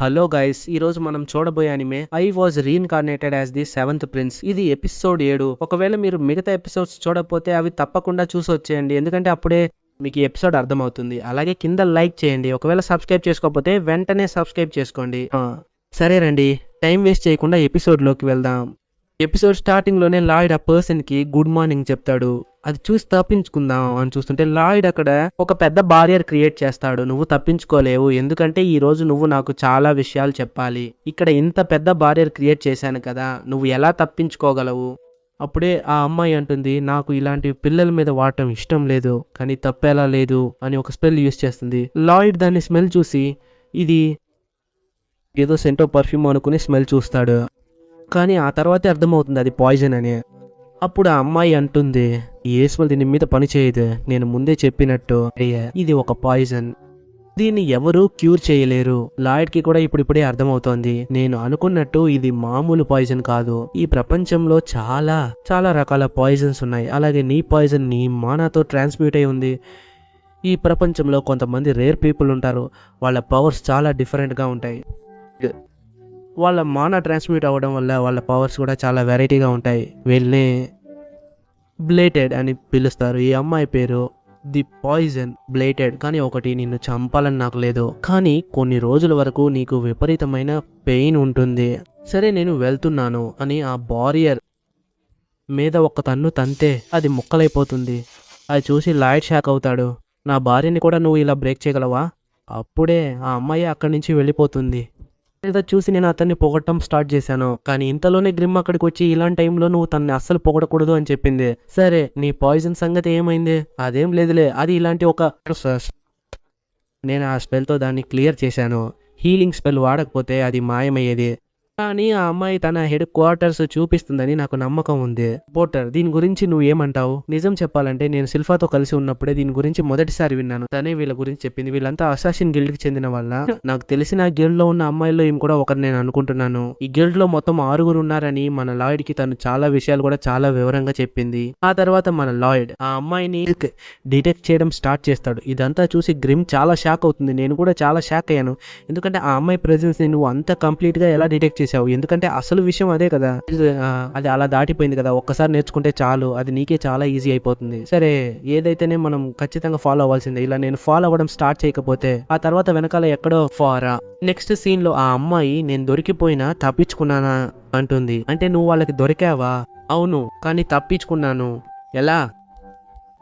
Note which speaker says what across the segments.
Speaker 1: Hello guys, ఈ రోజు మనం చూడబోయే anime I was reincarnated as the seventh prince. ఇది ఎపిసోడ్ 7. ఒకవేళ మీరు మిగతా ఎపిసోడ్స్ చూడకపోతే అవి తప్పకుండా చూసి వచ్చేయండి, ఎందుకంటే అప్పుడే మీకు ఈ ఎపిసోడ్ అర్థమవుతుంది. అలాగే కింద లైక్ చేయండి. ఒకవేళ సబ్స్క్రైబ్ చేసుకోకపోతే వెంటనే సబ్స్క్రైబ్ చేసుకోండి. సరే రండి, టైం వేస్ట్ చేయకుండా ఎపిసోడ్లోకి వెళ్దాం. ఎపిసోడ్ స్టార్టింగ్ లోనే లాయిడ్ ఆ పర్సన్ కి గుడ్ మార్నింగ్ చెప్తాడు. అది చూసి తప్పించుకుందాం అని చూస్తుంటే లాయిడ్ అక్కడ ఒక పెద్ద బారియర్ క్రియేట్ చేస్తాడు. నువ్వు తప్పించుకోలేవు, ఎందుకంటే ఈ రోజు నువ్వు నాకు చాలా విషయాలు చెప్పాలి. ఇక్కడ ఇంత పెద్ద బారియర్ క్రియేట్ చేశాను కదా, నువ్వు ఎలా తప్పించుకోగలవు? అప్పుడే ఆ అమ్మాయి అంటుంది, నాకు ఇలాంటి పిల్లల మీద వాడటం ఇష్టం లేదు, కానీ తప్పేలా లేదు అని ఒక స్పెల్ యూస్ చేస్తుంది. లాయిడ్ దాన్ని స్మెల్ చూసి ఇది ఏదో సెంటో పర్ఫ్యూమ్ అనుకుని స్మెల్ చూస్తాడు, కానీ ఆ తర్వాతే అర్థమవుతుంది అది పాయిజన్ అని. అప్పుడు ఆ అమ్మాయి అంటుంది, ఈ స్మెల్ దీని మీద పని చేయదు, నేను ముందే చెప్పినట్టు ఇది ఒక పాయిజన్, దీన్ని ఎవరూ క్యూర్ చేయలేరు. లాయిడ్ కి కూడా ఇప్పుడిప్పుడే అర్థమవుతోంది, నేను అనుకున్నట్టు ఇది మామూలు పాయిజన్ కాదు, ఈ ప్రపంచంలో చాలా చాలా రకాల పాయిజన్స్ ఉన్నాయి. అలాగే నీ పాయిజన్ నీ మానాతో ట్రాన్స్మ్యూట్ అయి ఉంది. ఈ ప్రపంచంలో కొంతమంది రేర్ పీపుల్ ఉంటారు, వాళ్ళ పవర్స్ చాలా డిఫరెంట్గా ఉంటాయి. వాళ్ళ మానా ట్రాన్స్మిట్ అవ్వడం వల్ల వాళ్ళ పవర్స్ కూడా చాలా వెరైటీగా ఉంటాయి. వీళ్ళని బ్లేటెడ్ అని పిలుస్తారు. ఈ అమ్మాయి పేరు ది పాయిజన్ బ్లేటెడ్. కానీ ఒకటి, నిన్ను చంపాలని నాకు లేదు, కానీ కొన్ని రోజుల వరకు నీకు విపరీతమైన పెయిన్ ఉంటుంది. సరే నేను వెళ్తున్నాను అని ఆ బారియర్ మీద ఒక తన్ను తంతే అది ముక్కలైపోతుంది. అది చూసి లాయిడ్ షాక్ అవుతాడు. నా భార్యని కూడా నువ్వు ఇలా బ్రేక్ చేయగలవా? అప్పుడే ఆ అమ్మాయి అక్కడి నుంచి వెళ్ళిపోతుంది. ఏదో చూసి నేను అతన్ని పొగడటం స్టార్ట్ చేశాను, కానీ ఇంతలోనే గ్రిమ్ అక్కడికి వచ్చి ఇలాంటి టైంలో నువ్వు తన్ని అస్సలు పొగడకూడదు అని చెప్పింది. సరే నీ పాయిజన్ సంగతి ఏమైంది? అదేం లేదులే, అది ఇలాంటి ఒక నేను ఆ స్పెల్తో దాన్ని క్లియర్ చేశాను. హీలింగ్ స్పెల్ వాడకపోతే అది మాయమయ్యేది. కానీ ఆ అమ్మాయి తన హెడ్ క్వార్టర్స్ చూపిస్తుందని నాకు నమ్మకం ఉంది. పోటర్, దీని గురించి నువ్వు ఏమంటావు? నిజం చెప్పాలంటే నేను సిల్ఫాతో కలిసి ఉన్నప్పుడే దీని గురించి మొదటిసారి విన్నాను. తనే వీళ్ళ గురించి చెప్పింది. వీళ్ళంతా అసాసిన్ గిల్డ్ కి చెందిన వాళ్ళ. నాకు తెలిసిన గిల్డ్ లో ఉన్న అమ్మాయిల్లో ఈమె కూడా ఒకరు నేను అనుకుంటున్నాను. ఈ గిల్డ్ లో మొత్తం 6 ఉన్నారని మన లాయిడ్ కి తను చాలా విషయాలు కూడా చాలా వివరంగా చెప్పింది. ఆ తర్వాత మన లాయిడ్ ఆ అమ్మాయిని డిటెక్ట్ చేయడం స్టార్ట్ చేస్తాడు. ఇదంతా చూసి గ్రిమ్ చాలా షాక్ అవుతుంది. నేను కూడా చాలా షాక్ అయ్యాను, ఎందుకంటే ఆ అమ్మాయి ప్రెజెన్స్ ని నువ్వు అంత కంప్లీట్ గా ఎలా డిటెక్ట్ చేసావు? ఎందుకంటే అసలు విషయం అదే కదా, అది అలా దాటిపోయింది కదా, ఒక్కసారి నేర్చుకుంటే చాలు, అది నీకే చాలా ఈజీ అయిపోతుంది. సరే ఏదైతేనే మనం ఖచ్చితంగా ఫాలో అవ్వాల్సిందే. ఇలా నేను ఫాలో అవ్వడం స్టార్ట్ చేయకపోతే ఆ తర్వాత వెనకాల ఎక్కడో ఫారా. నెక్స్ట్ సీన్ లో ఆ అమ్మాయి నేను దొరికిపోయినా తప్పించుకున్నానా అంటుంది. అంటే నువ్వు వాళ్ళకి దొరికావా? అవును, కానీ తప్పించుకున్నాను. ఎలా?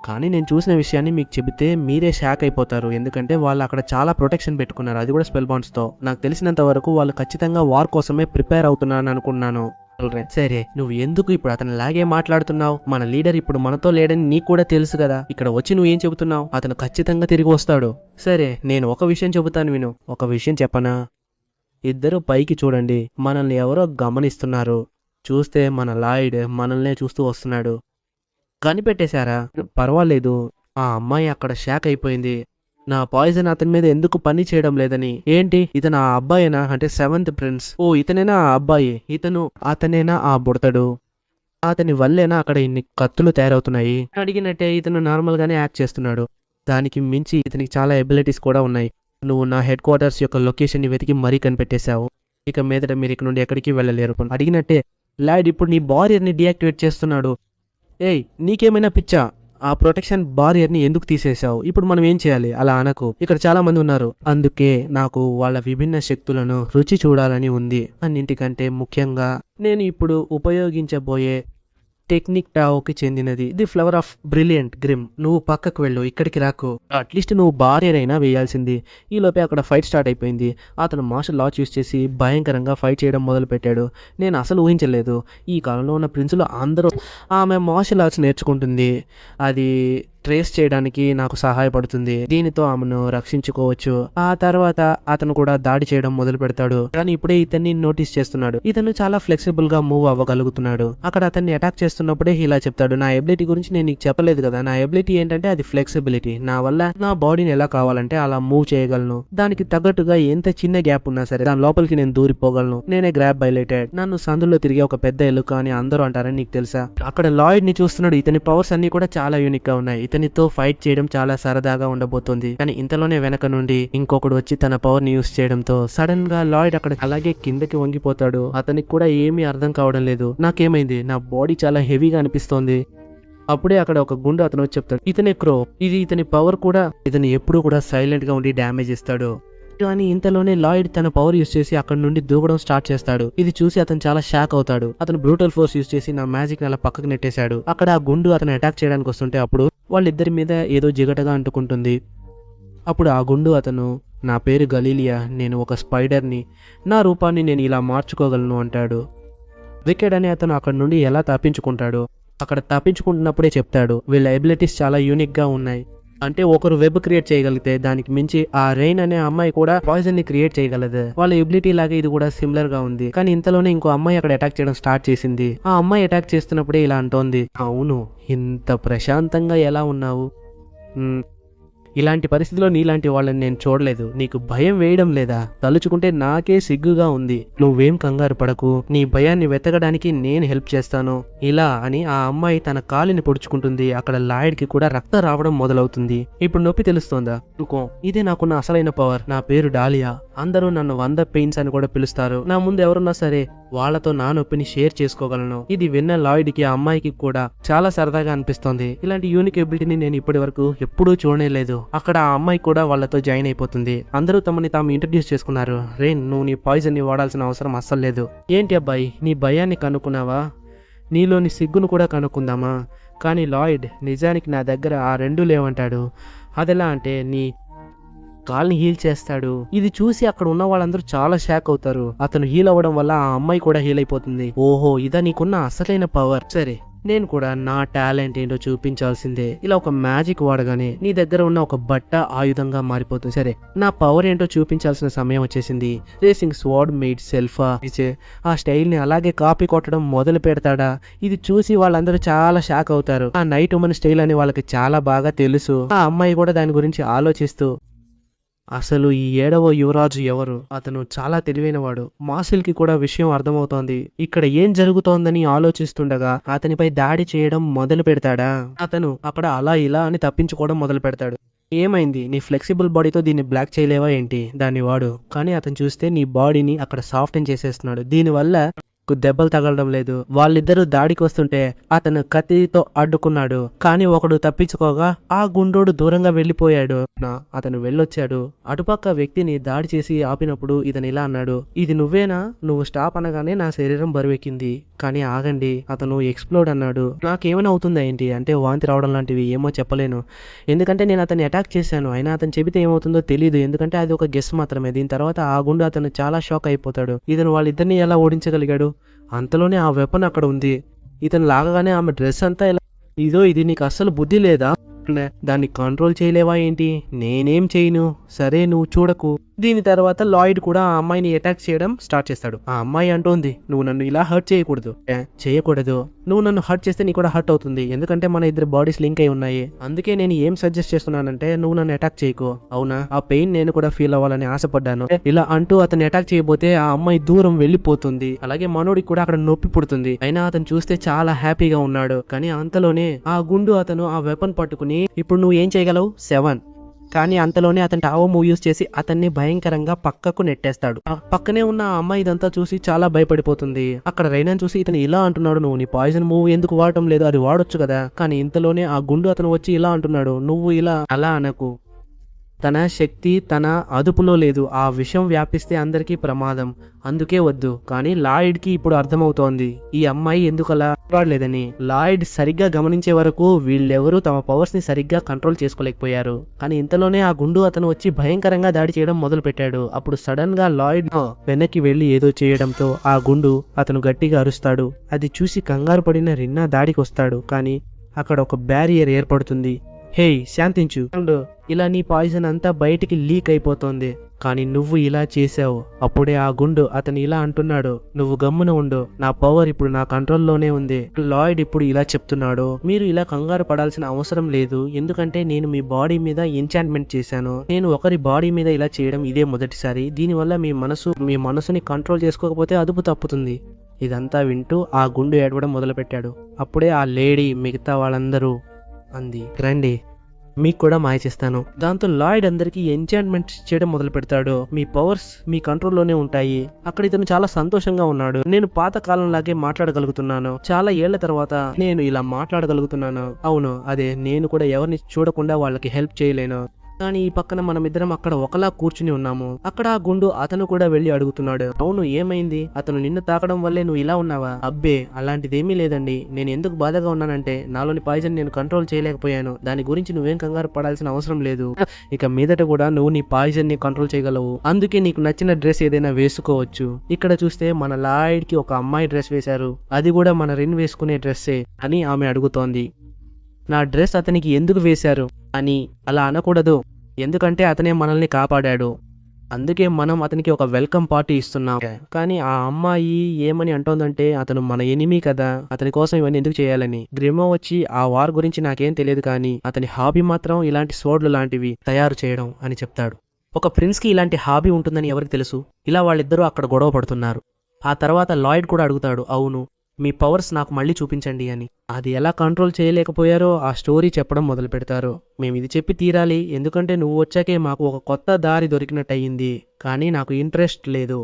Speaker 1: కానీ నేను చూసిన విషయాన్ని మీకు చెబితే మీరే షాక్ అయిపోతారు, ఎందుకంటే వాళ్ళు అక్కడ చాలా ప్రొటెక్షన్ పెట్టుకున్నారు, అది కూడా స్పెల్ బాండ్స్ తో. నాకు తెలిసినంత వరకు వాళ్ళు ఖచ్చితంగా వార్ కోసమే ప్రిపేర్ అవుతున్నారని అనుకున్నాను. సరే నువ్వు ఎందుకు ఇప్పుడు అతను లాగే మాట్లాడుతున్నావు? మన లీడర్ ఇప్పుడు మనతో లేడని నీకు కూడా తెలుసు కదా, ఇక్కడ వచ్చి నువ్వు ఏం చెబుతున్నావు? అతను ఖచ్చితంగా తిరిగి వస్తాడు. సరే నేను ఒక విషయం చెబుతాను విను. ఒక విషయం చెప్పనా? ఇద్దరు పైకి చూడండి, మనల్ని ఎవరో గమనిస్తున్నారు. చూస్తే మన లాయిడ్ మనల్నే చూస్తూ వస్తున్నాడు. కనిపెట్టేశారా? పర్వాలేదు. ఆ అమ్మాయి అక్కడ షాక్ అయిపోయింది. నా పాయిజన్ అతని మీద ఎందుకు పని చేయడం లేదని. ఏంటి ఇతను ఆ అబ్బాయేనా? అంటే 7th ప్రిన్స్. ఓ ఇతనేనా ఆ అబ్బాయి? అతనేనా ఆ బుడతడు? అతని వల్లేనా అక్కడ ఇన్ని కత్తులు తయారవుతున్నాయి? అడిగినట్టే ఇతను నార్మల్ గానే యాక్ట్ చేస్తున్నాడు. దానికి మించి ఇతనికి చాలా ఎబిలిటీస్ కూడా ఉన్నాయి. నువ్వు నా హెడ్ క్వార్టర్స్ యొక్క లొకేషన్ ని వెతికి మరీ కనిపెట్టేశావు. ఇక మీదట మీరు ఇక్కడ నుండి ఎక్కడికి వెళ్ళలేరు. అడిగినట్టే లాయిడ్ ఇప్పుడు నీ బారియర్ ని డియాక్టివేట్ చేస్తున్నాడు. ఏయ్ నీకేమైనా పిచ్చా? ఆ ప్రొటెక్షన్ బారియర్ ని ఎందుకు తీసేసావు? ఇప్పుడు మనం ఏం చేయాలి? అలా అనకు, ఇక్కడ చాలా మంది ఉన్నారు, అందుకే నాకు వాళ్ళ విభిన్న శక్తులను రుచి చూడాలని ఉంది. అన్నింటికంటే ముఖ్యంగా నేను ఇప్పుడు ఉపయోగించబోయే టెక్నిక్ టాఓకి చెందినది. The flower of brilliant. Grim నువ్వు పక్కకు వెళ్ళు, ఇక్కడికి రాకు. అట్లీస్ట్ నువ్వు బారియర్ అయినా వేయాల్సింది. ఈ లోపే అక్కడ ఫైట్ స్టార్ట్ అయిపోయింది. అతను మార్షల్ ఆర్ట్స్ యూస్ చేసి భయంకరంగా ఫైట్ చేయడం మొదలు పెట్టాడు. నేను అసలు ఊహించలేదు, ఈ కాలంలో ఉన్న ప్రిన్సులు అందరూ ఆమె మార్షల్ ఆర్ట్స్ నేర్చుకుంటుంది. అది ట్రేస్ చేయడానికి నాకు సహాయపడుతుంది. దీనితో ఆమెను రక్షించుకోవచ్చు. ఆ తర్వాత అతను కూడా దాడి చేయడం మొదలు పెడతాడు. కానీ ఇప్పుడే ఇతన్ని నోటీస్ చేస్తున్నాడు. ఇతను చాలా ఫ్లెక్సిబుల్ గా మూవ్ అవ్వగలుగుతున్నాడు. అక్కడ అతన్ని అటాక్ చేస్తున్నప్పుడే ఇలా చెప్తాడు, నా ఎబిలిటీ గురించి నేను నీకు చెప్పలేదు కదా, నా ఎబిలిటీ ఏంటంటే అది ఫ్లెక్సిబిలిటీ. నా వల్ల నా బాడీని ఎలా కావాలంటే అలా మూవ్ చేయగలను. దానికి తగ్గట్టుగా ఎంత చిన్న గ్యాప్ ఉన్నా సరే దాని లోపలికి నేను దూరిపోగలను. నేనే గ్రాబ్ బైలేటెడ్. నన్ను సందులో తిరిగే ఒక పెద్ద ఎలుక అని అందరూ అంటారని నీకు తెలుసా? అక్కడ లాయిడ్ ని చూస్తున్నాడు. ఇతని పవర్స్ అన్ని కూడా చాలా యూనిక్ గా ఉన్నాయి. ఇతనితో ఫైట్ చేయడం చాలా సరదాగా ఉండబోతుంది. కానీ ఇంతలోనే వెనక నుండి ఇంకొకడు వచ్చి తన పవర్ ని యూస్ చేయడంతో సడన్ గా లాయిడ్ అక్కడ అలాగే కిందకి వంగిపోతాడు. అతనికి కూడా ఏమీ అర్థం కావడం లేదు. నాకేమైంది, నా బాడీ చాలా హెవీగా అనిపిస్తోంది. అప్పుడే అక్కడ ఒక గుండు అతను వచ్చి చెప్తాడు, ఇతనే క్రో, ఇది ఇతని పవర్ కూడా. ఇతను ఎప్పుడు కూడా సైలెంట్ గా ఉండి డ్యామేజ్ ఇస్తాడు. కానీ ఇంతలోనే లాయిడ్ తన పవర్ యూస్ చేసి అక్కడ నుండి దూకడం స్టార్ట్ చేస్తాడు. ఇది చూసి అతను చాలా షాక్ అవుతాడు. అతను బ్రూటల్ ఫోర్స్ యూస్ చేసి నా మ్యాజిక్ అలా పక్కకు నెట్టేశాడు. అక్కడ ఆ గుండు అతను అటాక్ చేయడానికి వస్తుంటే అప్పుడు వాళ్ళిద్దరి మీద ఏదో జిగటగా అంటుకుంటుంది. అప్పుడు ఆ గుండు అతను, నా పేరు గలీలియా, నేను ఒక స్పైడర్ని, నా రూపాన్ని నేను ఇలా మార్చుకోగలను అంటాడు. వికెడ్ అని అతను అక్కడ నుండి ఎలా తప్పించుకుంటాడు, అక్కడ తప్పించుకుంటున్నప్పుడే చెప్తాడు, వీళ్ళ ఎబిలిటీస్ చాలా యూనిక్ గా ఉన్నాయి. అంటే ఒకరు వెబ్ క్రియేట్ చేయగలిగితే దానికి మించి ఆ రెయిన్ అనే అమ్మాయి కూడా పాయిజన్ ని క్రియేట్ చేయగలదు. వాళ్ళ ఎబిలిటీ లాగా ఇది కూడా సిమిలర్ గా ఉంది. కానీ ఇంతలోనే ఇంకో అమ్మాయి అక్కడ అటాక్ చేయడం స్టార్ట్ చేసింది. ఆ అమ్మాయి అటాక్ చేస్తున్నప్పుడే ఇలా అంటోంది, అవును, ఇంత ప్రశాంతంగా ఎలా ఉన్నావు, ఇలాంటి పరిస్థితిలో నీలాంటి వాళ్ళని నేను చూడలేదు. నీకు భయం వేయడం లేదా? తలుచుకుంటే నాకే సిగ్గుగా ఉంది. నువ్వేం కంగారు పడకు, నీ భయాన్ని వెతకడానికి నేను హెల్ప్ చేస్తాను ఇలా అని ఆ అమ్మాయి తన కాలిని పొడుచుకుంటుంది. అక్కడ లాయిడ్ కి కూడా రక్తం రావడం మొదలవుతుంది. ఇప్పుడు నొప్పి తెలుస్తోందా? అనుకో, ఇదే నాకున్న అసలైన పవర్. నా పేరు డాలియా. అందరూ నన్ను 100 పెయిన్స్ అని కూడా పిలుస్తారు. నా ముందు ఎవరున్నా సరే వాళ్ళతో నా నొప్పిని షేర్ చేసుకోగలను. ఇది విన్న లాయిడ్ కి ఆ అమ్మాయికి కూడా చాలా సరదాగా అనిపిస్తోంది. ఇలాంటి యూనిక్ ఎబిలిటీని నేను ఇప్పటి వరకు ఎప్పుడూ చూడలేదు. అక్కడ ఆ అమ్మాయి కూడా వాళ్ళతో జాయిన్ అయిపోతుంది. అందరూ తమని తాము ఇంట్రడ్యూస్ చేసుకున్నారు. రెయిన్, నువ్వు నీ పాయిజన్ ని వాడాల్సిన అవసరం అస్సలు లేదు. ఏంటి అబ్బాయి, నీ భయాన్ని కనుక్కున్నావా? నీలోని సిగ్గును కూడా కనుక్కుందామా? కానీ లాయిడ్, నిజానికి నా దగ్గర ఆ రెండు లేవంటాడు. అదెలా అంటే నీ కాల్ని హీల్ చేస్తాడు. ఇది చూసి అక్కడ ఉన్న వాళ్ళందరూ చాలా షాక్ అవుతారు. అతను హీల్ అవ్వడం వల్ల ఆ అమ్మాయి కూడా హీల్ అయిపోతుంది. ఓహో, ఇదా నీకున్న అసలైన పవర్? సరే, నేను కూడా నా టాలెంట్ ఏంటో చూపించాల్సిందే. ఇలా ఒక మ్యాజిక్ వాడగానే నీ దగ్గర ఉన్న ఒక బట్ట ఆయుధంగా మారిపోతుంది. సరే, నా పవర్ ఏంటో చూపించాల్సిన సమయం వచ్చేసింది. రేసింగ్ స్వార్డ్ మేడ్ సెల్ఫా ఇచ్చే ఆ స్టైల్ ని అలాగే కాపీ కొట్టడం మొదలు పెడతాడా? ఇది చూసి వాళ్ళందరూ చాలా షాక్ అవుతారు. ఆ నైట్ ఉమెన్ స్టైల్ అని వాళ్ళకి చాలా బాగా తెలుసు. ఆ అమ్మాయి కూడా దాని గురించి ఆలోచిస్తూ, అసలు ఈ 7వ యువరాజు ఎవరు? అతను చాలా తెలివైనవాడు. మార్సిల్ కి కూడా విషయం అర్థమవుతోంది. ఇక్కడ ఏం జరుగుతోందని ఆలోచిస్తుండగా అతనిపై దాడి చేయడం మొదలు పెడతాడా? అతను అక్కడ అలా ఇలా అని తప్పించుకోవడం మొదలు పెడతాడు. ఏమైంది, నీ ఫ్లెక్సిబుల్ బాడీతో దీన్ని బ్లాక్ చేయలేవా ఏంటి? దాన్ని వాడు. కానీ అతను చూస్తే నీ బాడీని అక్కడ సాఫ్టెన్ చేసేస్తున్నాడు. దీనివల్ల దెబ్బలు తగలడం లేదు. వాళ్ళిద్దరూ దాడికి వస్తుంటే అతను కత్తితో అడ్డుకున్నాడు. కానీ ఒకడు తప్పించుకోగా ఆ గుండోడు దూరంగా వెళ్లిపోయాడు. అతను వెళ్ళొచ్చాడు. అటుపక్క వ్యక్తిని దాడి చేసి ఆపినప్పుడు ఇతను ఇలా అన్నాడు, ఇది నువ్వేనా? నువ్వు స్టాప్ అనగానే నా శరీరం బరువెక్కింది. కానీ ఆగండి, అతను ఎక్స్ప్లోడ్ అన్నాడు. నాకేమైనా అవుతుందా ఏంటి? అంటే వాంతి రావడం లాంటివి ఏమో చెప్పలేను. ఎందుకంటే నేను అతన్ని అటాక్ చేశాను. అయినా అతను చెబితే ఏమవుతుందో తెలియదు. ఎందుకంటే అది ఒక గెస్ మాత్రమే. దీని తర్వాత ఆ గుండు అతను చాలా షాక్ అయిపోతాడు. ఇతను వాళ్ళిద్దరిని ఎలా ఓడించగలిగాడు? అంతలోనే ఆ వెపన్ అక్కడ ఉంది. ఇతను లాగగానే ఆమె డ్రెస్ అంతా ఇలా, ఇది నీకు అస్సలు బుద్ధి లేదా? దాన్ని కంట్రోల్ చేయలేవా ఏంటి? నేనేం చేయను, సరే నువ్వు చూడకు. దీని తర్వాత లాయిడ్ కూడా ఆ అమ్మాయిని అటాక్ చేయడం స్టార్ట్ చేస్తాడు. ఆ అమ్మాయి అంటోంది, నువ్వు నన్ను ఇలా హర్ట్ చేయకూడదు. చేయకూడదు, నువ్వు నన్ను హర్ట్ చేస్తే నీ కూడా హర్ట్ అవుతుంది. ఎందుకంటే మన ఇద్దరు బాడీస్ లింక్ అయి ఉన్నాయి. అందుకే నేను ఏం సజెస్ట్ చేస్తున్నానంటే నువ్వు నన్ను అటాక్ చేయకు. అవునా? ఆ పెయిన్ నేను కూడా ఫీల్ అవ్వాలని ఆశపడ్డాను. ఇలా అంటూ అతన్ని అటాక్ చేయబోతే ఆ అమ్మాయి దూరం వెళ్ళిపోతుంది. అలాగే మనోడికి కూడా అక్కడ నొప్పి పుడుతుంది. అయినా అతను చూస్తే చాలా హ్యాపీగా ఉన్నాడు. కానీ అంతలోనే ఆ గుండు అతను ఆ వెపన్ పట్టుకుని, ఇప్పుడు నువ్వు ఏం చేయగలవు? 7. కానీ అంతలోనే అతను టావో మూవ్ యూస్ చేసి అతన్ని భయంకరంగా పక్కకు నెట్టేస్తాడు. పక్కనే ఉన్న ఆ అమ్మాయి ఇదంతా చూసి చాలా భయపడిపోతుంది. అక్కడ రైనాని చూసి ఇతను ఇలా అంటున్నాడు, నువ్వు నీ పాయిజన్ మూవ్ ఎందుకు వాడటం లేదు? అది వాడొచ్చు కదా. కానీ ఇంతలోనే ఆ గుండు అతను వచ్చి ఇలా అంటున్నాడు, నువ్వు ఇలా అలా అనకు. తన శక్తి తన అదుపులో లేదు. ఆ విషయం వ్యాపిస్తే అందరికీ ప్రమాదం. అందుకే వద్దు. కానీ లాయిడ్ కి ఇప్పుడు అర్థమవుతోంది ఈ అమ్మాయి ఎందుకు అలా వాడలేదని. లాయిడ్ సరిగ్గా గమనించే వరకు వీళ్ళెవరూ తమ పవర్స్ ని సరిగ్గా కంట్రోల్ చేసుకోలేకపోయారు. కానీ ఇంతలోనే ఆ గుండు అతను వచ్చి భయంకరంగా దాడి చేయడం మొదలు పెట్టాడు. అప్పుడు సడన్ గా లాయిడ్ వెనక్కి వెళ్లి ఏదో చేయడంతో ఆ గుండు అతను గట్టిగా అరుస్తాడు. అది చూసి కంగారు పడిన రిన్నా దాడికి వస్తాడు. కానీ అక్కడ ఒక బ్యారియర్ ఏర్పడుతుంది. హే, శాంతించు. ఇలా నీ పాయిజన్ అంతా బయటికి లీక్ అయిపోతుంది. కానీ నువ్వు ఇలా చేసావు. అప్పుడే ఆ గుండు అతను ఇలా అంటున్నాడు, నువ్వు గమ్మున ఉండు, నా పవర్ ఇప్పుడు నా కంట్రోల్లోనే ఉంది. లాయిడ్ ఇప్పుడు ఇలా చెప్తున్నాడు, మీరు ఇలా కంగారు పడాల్సిన అవసరం లేదు. ఎందుకంటే నేను మీ బాడీ మీద ఎంచాంట్మెంట్ చేశాను. నేను ఒకరి బాడీ మీద ఇలా చేయడం ఇదే మొదటిసారి. దీనివల్ల మీ మనసుని కంట్రోల్ చేసుకోకపోతే అదుపు తప్పుతుంది. ఇదంతా వింటూ ఆ గుండు ఏడవడం మొదలు పెట్టాడు. అప్పుడే ఆ లేడీ మిగతా వాళ్ళందరూ అంది, రండి మీకు కూడా మాయ చేస్తాను. దాంతో లాయిడ్ అందరికి ఎంచాంట్మెంట్ చేయడం మొదలు పెడతాడు. మీ పవర్స్ మీ కంట్రోల్లోనే ఉంటాయి. అక్కడ ఇతను చాలా సంతోషంగా ఉన్నాడు. నేను పాత కాలంలాగే మాట్లాడగలుగుతున్నాను. చాలా ఏళ్ల తర్వాత నేను ఇలా మాట్లాడగలుగుతున్నాను. అవును, అదే నేను కూడా ఎవరిని చూడకుండా వాళ్ళకి హెల్ప్ చేయలేను. కానీ ఈ పక్కన మనమిద్దరం అక్కడ ఒకలా కూర్చుని ఉన్నాము. అక్కడ ఆ గుండు అతను కూడా వెళ్లి అడుగుతున్నాడు, అవును ఏమైంది? అతను నిన్ను తాకడం వల్లే నువ్వు ఇలా ఉన్నావా? అబ్బే అలాంటిదేమీ లేదండి. నేను ఎందుకు బాధగా ఉన్నానంటే నాలోని పాయిజన్ నేను కంట్రోల్ చేయలేకపోయాను. దాని గురించి నువ్వేం కంగారు పడాల్సిన అవసరం లేదు. ఇక మీదట కూడా నువ్వు నీ పాయిజన్ ని కంట్రోల్ చేయగలవు. అందుకే నీకు నచ్చిన డ్రెస్ ఏదైనా వేసుకోవచ్చు. ఇక్కడ చూస్తే మన లాయిడ్ కి ఒక అమ్మాయి డ్రెస్ వేశారు. అది కూడా మన రిన్ వేసుకునే డ్రెస్సే అని ఆమె అడుగుతోంది. నా డ్రెస్ అతనికి ఎందుకు వేశారు అని అలా అనకూడదు. ఎందుకంటే అతనే మనల్ని కాపాడాడు. అందుకే మనం అతనికి ఒక వెల్కమ్ పార్టీ ఇస్తున్నాం. కానీ ఆ అమ్మాయి ఏమని అంటోందంటే అతను మన ఎనిమీ కదా, అతని కోసం ఇవన్నీ ఎందుకు చేయాలని. గ్రిమో వచ్చి ఆ వార్ గురించి నాకేం తెలియదు కానీ అతని హాబీ మాత్రం ఇలాంటి స్వర్డ్లు లాంటివి తయారు చేయడం అని చెప్తాడు. ఒక ప్రిన్స్ కి ఇలాంటి హాబీ ఉంటుందని ఎవరికి తెలుసు? ఇలా వాళ్ళిద్దరూ అక్కడ గొడవ పడుతున్నారు. ఆ తర్వాత లాయిడ్ కూడా అడుగుతాడు, అవును మీ పవర్స్ నాకు మళ్ళీ చూపించండి అని. అది ఎలా కంట్రోల్ చేయలేకపోయారో ఆ స్టోరీ చెప్పడం మొదలు పెడతారు. మేము ఇది చెప్పి తీరాలి, ఎందుకంటే నువ్వు వచ్చాకే మాకు ఒక కొత్త దారి దొరికినట్టు అయ్యింది. కానీ నాకు ఇంట్రెస్ట్ లేదు.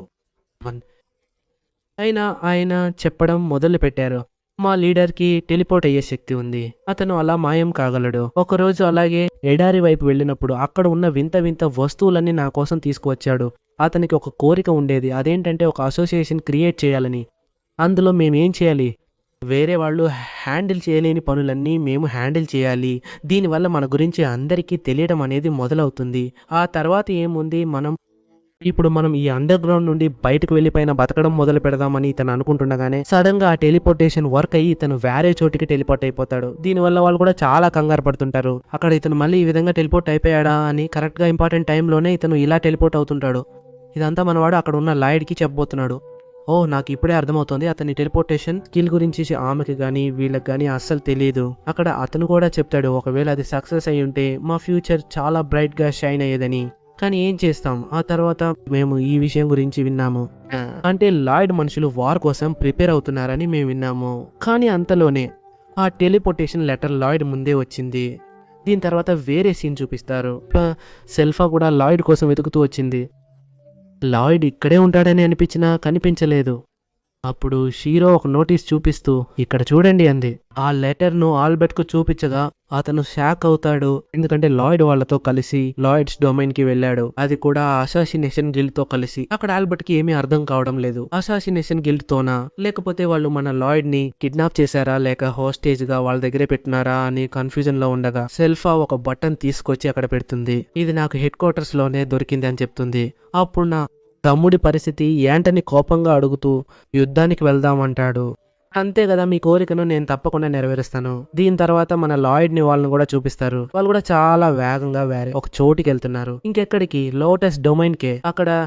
Speaker 1: అయినా ఆయన చెప్పడం మొదలు పెట్టారు. మా లీడర్ కి టెలిపోర్ట్ అయ్యే శక్తి ఉంది. అతను అలా మాయం కాగలడు. ఒకరోజు అలాగే ఎడారి వైపు వెళ్ళినప్పుడు అక్కడ ఉన్న వింత వింత వస్తువులన్నీ నా కోసం తీసుకువచ్చాడు. అతనికి ఒక కోరిక ఉండేది. అదేంటంటే ఒక అసోసియేషన్ క్రియేట్ చేయాలని. అందులో మేమేం చేయాలి? వేరే వాళ్ళు హ్యాండిల్ చేయలేని పనులన్నీ మేము హ్యాండిల్ చేయాలి. దీనివల్ల మన గురించి అందరికీ తెలియడం అనేది మొదలవుతుంది. ఆ తర్వాత ఏముంది, ఇప్పుడు మనం ఈ అండర్ గ్రౌండ్ నుండి బయటకు వెళ్ళిపోయిన బతకడం మొదలు పెడదామని ఇతను అనుకుంటుండగానే సడన్ గా ఆ టెలిపోర్టేషన్ వర్క్ అయ్యి ఇతను వేరే చోటికి టెలిపోర్ట్ అయిపోతాడు. దీనివల్ల వాళ్ళు కూడా చాలా కంగారు పడుతుంటారు. అక్కడ ఇతను మళ్ళీ ఈ విధంగా టెలిపోర్ట్ అయిపోయాడా అని కరెక్ట్ గా ఇంపార్టెంట్ టైంలోనే ఇతను ఇలా టెలిపోర్ట్ అవుతుంటాడు. ఇదంతా మనవాడు అక్కడ ఉన్న లాయిడ్ కి చెప్పబోతున్నాడు. ఓ నాకు ఇప్పుడే అర్థమవుతుంది, అతని టెలిపోర్టేషన్ స్కిల్ గురించి ఆమెకి కానీ వీళ్ళకి కానీ అస్సలు తెలియదు. అక్కడ అతను కూడా చెప్తాడు, ఒకవేళ అది సక్సెస్ అయి ఉంటే మా ఫ్యూచర్ చాలా బ్రైట్ గా షైన్ అయ్యేదని. కానీ ఏం చేస్తాం, ఆ తర్వాత మేము ఈ విషయం గురించి విన్నాము. అంటే లాయిడ్ మనుషులు వార్ కోసం ప్రిపేర్ అవుతున్నారని మేము విన్నాము. కానీ అంతలోనే ఆ టెలిపోర్టేషన్ లెటర్ లాయిడ్ ముందే వచ్చింది. దీని తర్వాత వేరే సీన్ చూపిస్తారు. సెల్ఫా కూడా లాయిడ్ కోసం వెతుకుతూ వచ్చింది. లాయిడ్ ఇక్కడే ఉంటాడని అనిపించినా కనిపించలేదు. అప్పుడు షీరో ఒక నోటీస్ చూపిస్తూ ఇక్కడ చూడండి అంది. ఆ లెటర్ ను ఆల్బర్ట్ కు చూపించగా అతను షాక్ అవుతాడు. ఎందుకంటే లాయిడ్ వాళ్ళతో కలిసి లాయిడ్స్ డొమైన్ కి వెళ్ళాడు. అది కూడా అసాసినేషన్ గిల్డ్ తో కలిసి. అక్కడ ఆల్బర్ట్ కి ఏమీ అర్థం కావడం లేదు. అసాసినేషన్ గిల్డ్ తోనా లేకపోతే వాళ్ళు మన లాయిడ్ ని కిడ్నాప్ చేశారా లేక హోస్టేజ్ గా వాళ్ళ దగ్గరే పెట్టినారా అని కన్ఫ్యూజన్ లో ఉండగా సెల్ఫా ఒక బటన్ తీసుకొచ్చి అక్కడ పెడుతుంది. ఇది నాకు హెడ్ క్వార్టర్స్ లోనే దొరికింది అని చెప్తుంది. అప్పుడు నా తమ్ముడి పరిస్థితి ఏంటని కోపంగా అడుగుతూ యుద్ధానికి వెళ్దామంటాడు. అంతే కదా, మీ కోరికను నేను తప్పకుండా నెరవేరుస్తాను. దీని తర్వాత మన లాయిడ్ ని వాళ్ళని కూడా చూపిస్తారు. వాళ్ళు కూడా చాలా వేగంగా వేరే ఒక చోటికి వెళ్తున్నారు. ఇంకెక్కడికి? లోటస్ డొమైన్ కే.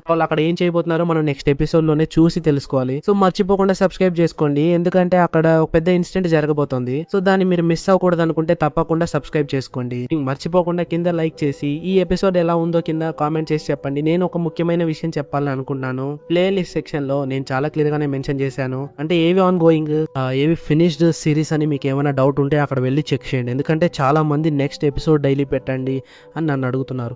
Speaker 1: వాళ్ళు అక్కడ ఏం చేయబోతున్నారో మనం నెక్స్ట్ ఎపిసోడ్ లోనే చూసి తెలుసుకోవాలి. సో మర్చిపోకుండా సబ్స్క్రైబ్ చేసుకోండి, ఎందుకంటే అక్కడ ఒక పెద్ద ఇన్సిడెంట్ జరగబోతోంది. సో దాన్ని మీరు మిస్ అవ్వకూడదు అనుకుంటే తప్పకుండా సబ్స్క్రైబ్ చేసుకోండి. మర్చిపోకుండా కింద లైక్ చేసి ఈ ఎపిసోడ్ ఎలా ఉందో కింద కామెంట్ చేసి చెప్పండి. నేను ఒక ముఖ్యమైన విషయం చెప్పాలని అనుకుంటున్నాను. ప్లేలిస్ట్ సెక్షన్ లో నేను చాలా క్లియర్ గానే మెన్షన్ చేశాను. అంటే ఏవి ఆన్ గోయింగ్, ఏవి ఫినిష్డ్ సిరీస్ అని మీకు ఏమైనా డౌట్ ఉంటే అక్కడ వెళ్ళి చెక్ చేయండి. ఎందుకంటే చాలా మంది నెక్స్ట్ ఎపిసోడ్ డైలీ పెట్టండి అని నన్ను అడుగుతున్నారు.